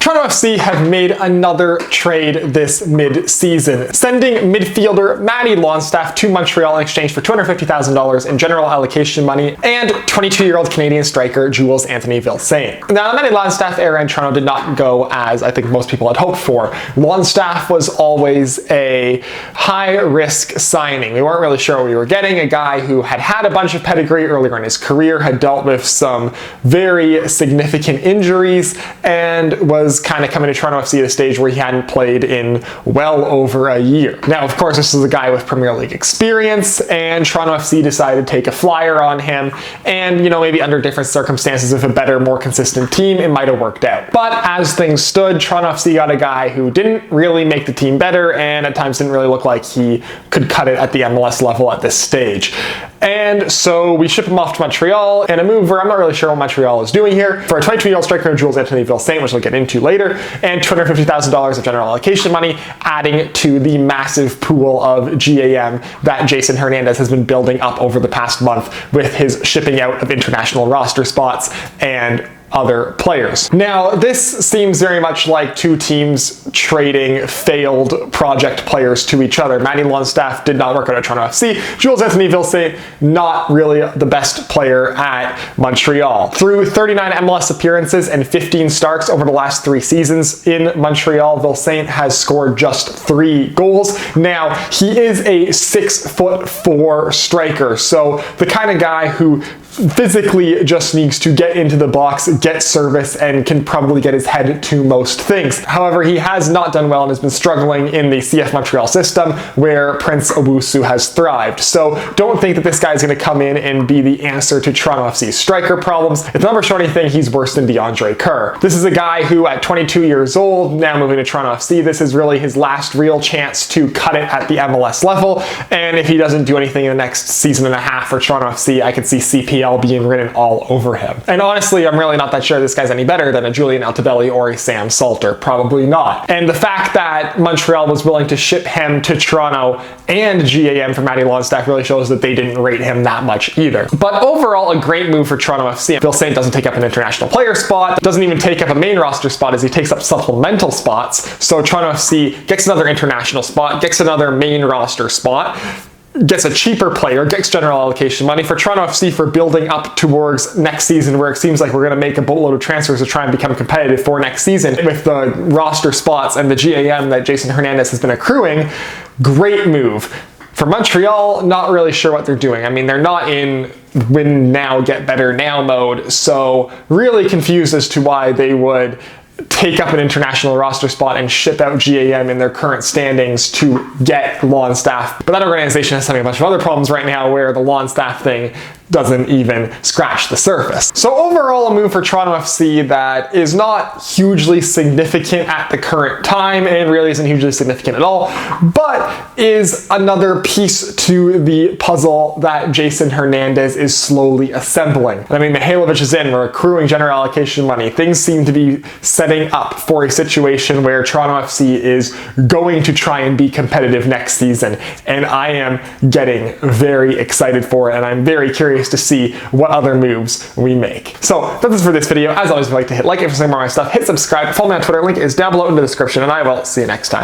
Toronto FC have made another trade this mid-season, sending midfielder Matty Longstaff to Montreal in exchange for $250,000 in general allocation money and 22-year-old Canadian striker Jules-Anthony Vilsaint. Now, the Matty Longstaff era in Toronto did not go as I think most people had hoped for. Longstaff was always a high-risk signing. We weren't really sure what we were getting. A guy who had had a bunch of pedigree earlier in his career, had dealt with some very significant injuries, and was kind of coming to Toronto FC at a stage where he hadn't played in well over a year. Now, of course, this is a guy with Premier League experience, and Toronto FC decided to take a flyer on him, and, you know, maybe under different circumstances, with a better, more consistent team, it might have worked out. But as things stood, Toronto FC got a guy who didn't really make the team better, and at times didn't really look like he could cut it at the MLS level at this stage. And so we ship him off to Montreal in a move where I'm not really sure what Montreal is doing here, for a 22-year-old striker Jules-Anthony Vilsaint, which we'll get into later, and $250,000 of general allocation money, adding to the massive pool of GAM that Jason Hernandez has been building up over the past month with his shipping out of international roster spots and other players. Now, this seems very much like two teams trading failed project players to each other. Matty Longstaff did not work out at Toronto FC. Jules-Anthony Vilsaint, not really the best player at Montreal. Through 39 MLS appearances and 15 starts over the last 3 seasons in Montreal, Vilsaint has scored just 3 goals. Now, he is a 6'4" striker, so the kind of guy who physically just needs to get into the box, get service, and can probably get his head to most things. However, he has not done well and has been struggling in the CF Montreal system, where Prince Owusu has thrived. So don't think that this guy is going to come in and be the answer to Toronto FC's striker problems. If the numbers show anything, he's worse than DeAndre Kerr. This is a guy who, at 22 years old, now moving to Toronto FC, this is really his last real chance to cut it at the MLS level, and if he doesn't do anything in the next season and a half for Toronto FC, I could see CPL being written all over him. And honestly, I'm really not that sure this guy's any better than a Julian Altobelli or a Sam Salter. Probably not. And the fact that Montreal was willing to ship him to Toronto and GAM for Matty Longstaff really shows that they didn't rate him that much either. But overall, a great move for Toronto FC. Vilsaint doesn't take up an international player spot, doesn't even take up a main roster spot as he takes up supplemental spots. So Toronto FC gets another international spot, gets another main roster spot, gets a cheaper player, gets general allocation money for Toronto FC for building up towards next season, where it seems like we're going to make a boatload of transfers to try and become competitive for next season with the roster spots and the GAM that Jason Hernandez has been accruing. Great move. For Montreal, not really sure what they're doing. I mean, they're not in win now, get better now mode, so really confused as to why they would take up an international roster spot and ship out GAM in their current standings to get Longstaff. But that organization is having a bunch of other problems right now where the Longstaff thing doesn't even scratch the surface. So overall, a move for Toronto FC that is not hugely significant at the current time, and really isn't hugely significant at all, but is another piece to the puzzle that Jason Hernandez is slowly assembling. I mean, Mihailovic is in, we're accruing general allocation money. Things seem to be setting up for a situation where Toronto FC is going to try and be competitive next season, and I am getting very excited for it, and I'm very curious to see what other moves we make. So that's it for this video. As always, if you'd like to hit like if you're seeing more of my stuff, hit subscribe, follow me on Twitter, link is down below in the description, and I will see you next time.